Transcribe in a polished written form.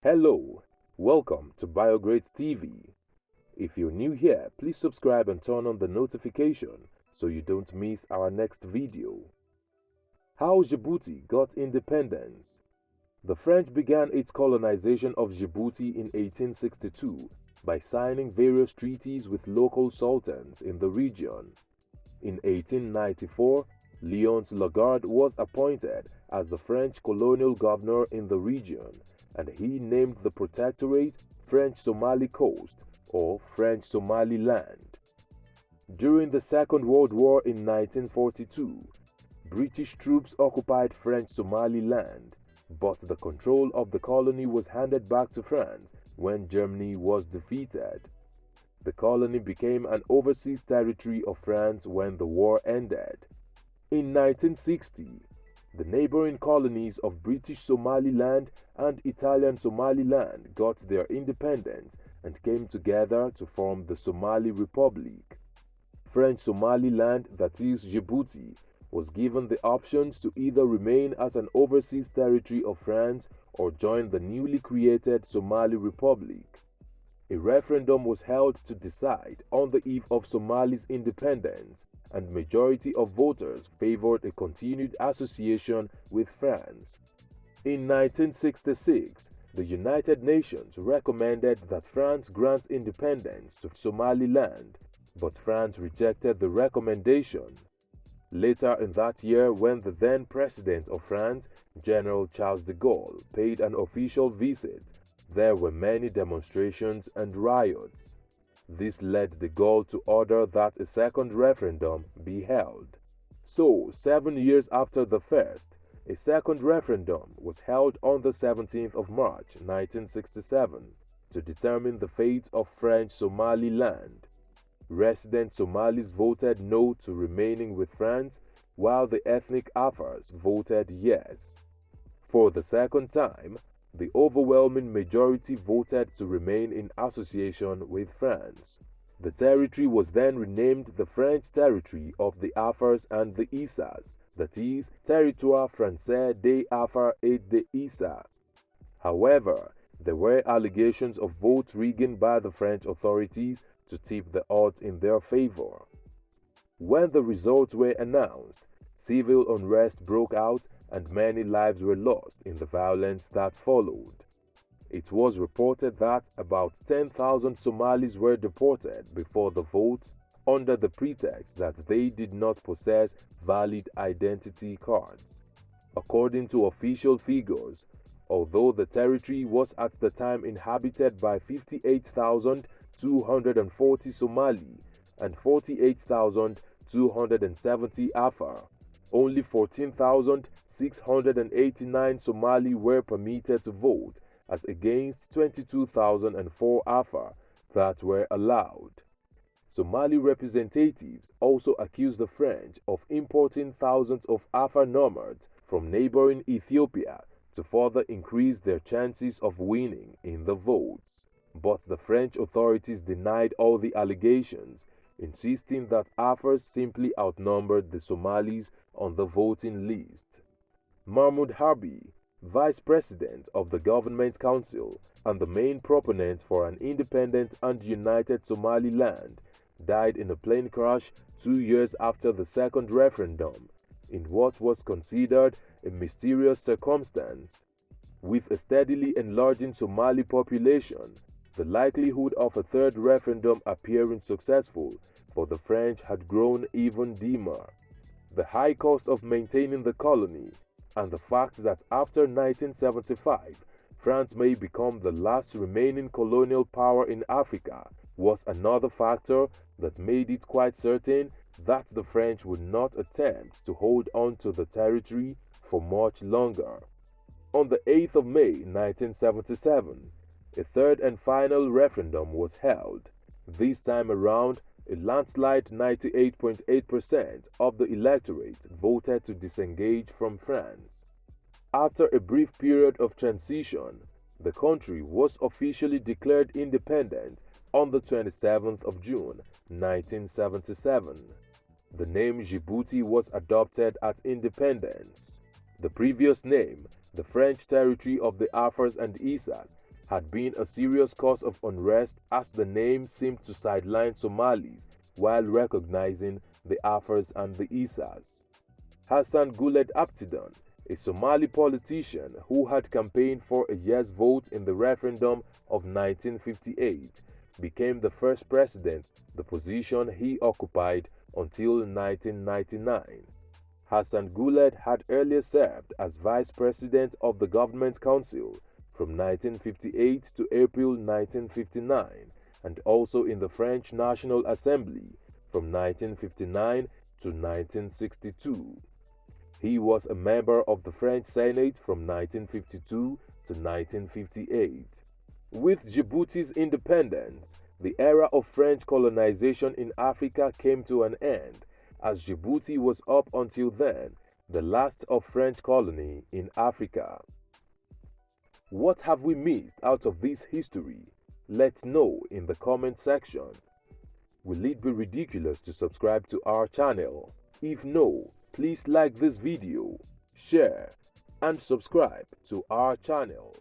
Hello, welcome to BioGrades TV. If you're new here, please subscribe and turn on the notification so you don't miss our next video. How Djibouti got independence. The French began its colonization of Djibouti in 1862 by signing various treaties with local sultans in the region. In 1894, Léonce Lagarde was appointed as the French colonial governor in the region, and he named the protectorate French Somali Coast or French Somaliland. During the Second World War in 1942, British troops occupied French Somaliland, but the control of the colony was handed back to France when Germany was defeated. The colony became an overseas territory of France when the war ended. In 1960, the neighboring colonies of British Somaliland and Italian Somaliland got their independence and came together to form the Somali Republic. French Somaliland, that is Djibouti, was given the options to either remain as an overseas territory of France or join the newly created Somali Republic. A referendum was held to decide on the eve of Somali's independence, and majority of voters favored a continued association with France. In 1966, the United Nations recommended that France grant independence to Somaliland, but France rejected the recommendation. Later in that year, when the then President of France, General Charles de Gaulle, paid an official visit, there were many demonstrations and riots. This led de Gaulle to order that a second referendum be held. So, 7 years after the first, a second referendum was held on the 17th of March 1967 to determine the fate of French Somaliland. Resident Somalis voted no to remaining with France, while the ethnic Afars voted yes. For the second time, the overwhelming majority voted to remain in association with France. The territory was then renamed the French Territory of the Afars and the Isas, that is, Territoire Français des Afars et des Isas. However, there were allegations of vote rigging by the French authorities to tip the odds in their favor. When the results were announced, civil unrest broke out and many lives were lost in the violence that followed. It was reported that about 10,000 Somalis were deported before the vote under the pretext that they did not possess valid identity cards. According to official figures, although the territory was at the time inhabited by 58,240 Somali and 48,270 Afar, only 14,689 Somali were permitted to vote, as against 22,004 Afar that were allowed. Somali representatives also accused the French of importing thousands of Afar nomads from neighboring Ethiopia to further increase their chances of winning in the votes. But the French authorities denied all the allegations, insisting that Afars simply outnumbered the Somalis on the voting list. Mahmoud Harbi, vice president of the Government Council and the main proponent for an independent and united Somaliland, died in a plane crash 2 years after the second referendum, in what was considered a mysterious circumstance. With a steadily enlarging Somali population, the likelihood of a third referendum appearing successful for the French had grown even dimmer. The high cost of maintaining the colony and the fact that after 1975 France may become the last remaining colonial power in Africa was another factor that made it quite certain that the French would not attempt to hold on to the territory for much longer. On the 8th of May 1977, a third and final referendum was held. This time around, a landslide 98.8% of the electorate voted to disengage from France. After a brief period of transition, the country was officially declared independent on the 27th of June 1977. The name Djibouti was adopted at independence. The previous name, the French territory of the Afars and Isas, had been a serious cause of unrest, as the name seemed to sideline Somalis while recognizing the Afars and the Isas. Hassan Guled Abtidan, a Somali politician who had campaigned for a yes vote in the referendum of 1958, became the first president, the position he occupied until 1999. Hassan Guled had earlier served as vice president of the Government Council from 1958 to April 1959, and also in the French National Assembly from 1959 to 1962. He was a member of the French Senate from 1952 to 1958. With Djibouti's independence, the era of French colonization in Africa came to an end, as Djibouti was up until then the last of French colony in Africa. What have we missed out of this history? Let's know in the comment section. Will it be ridiculous to subscribe to our channel? If no, please like this video, share, and subscribe to our channel.